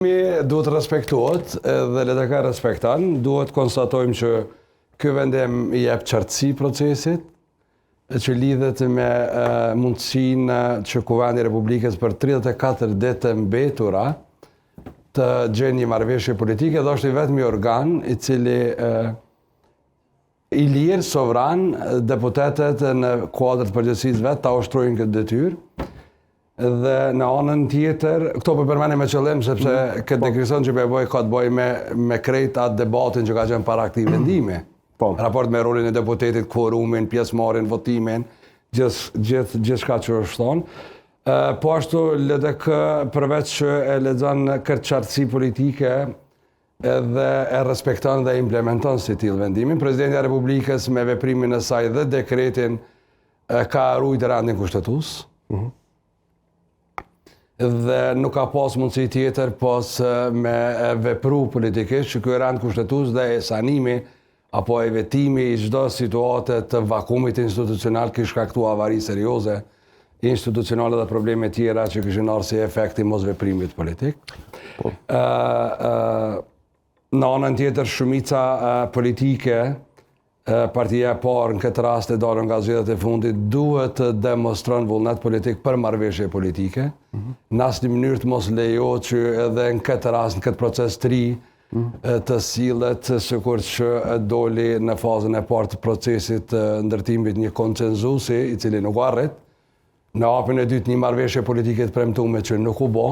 Duhet respektohet dhe le të ka respektan, duhet konstatojmë që ky vendim i jep qartësi procesit, që lidhet me mundësinë që Kuvendi i Republikës për 34 ditë mbetura të gjenë një marrëveshje politike dhe është i vetmi organ i cili i lirë, sovran, deputetet në kuadër të përgjithësisë vetë ta ushtrojnë këtë detyrë. Dhe në anën tjetër, këto po përmendem me qëllim sepse këtë dekrison që bëj ka të bëjë me krejt atë debatin që ka qenë para këtij vendimi. Raport me rolin e deputetit, kvorumin, pjesëmarrjen, votimin, gjithçka që është thonë. Po ashtu LDK përveç që e lexon këtë qartësi politike edhe e respekton dhe implementon si tillë vendimin, Presidenti i Republikës me veprimin e saj dhe dekretin ka ruajtur rendin kushtetues. Dhe nuk ka pas mundësi tjetër pas me vepru politikisht që ky rend kushtetues dhe sanimi apo e vetimi i çdo situate të vakumit institucional kishte shkaktuar avari serioze institucionale dhe probleme tjera që kishin ardhur si efekt i mosveprimit politik. Në anën tjetër shumica politike, partia e parë në këtë rast e dalën nga zgjedhjet e fundit, duhet të demonstron vullnet politik për marrëveshje politike. Në asnjë mënyrë të mos lejohet që edhe në këtë rast, në këtë proces të ri, të sillet sikur që doli në fazën e parë të procesit të ndërtimit një konsenzusi i cili nuk arrit. Në hapjen e dytë një marrëveshje politike të premtuar që nuk u bë.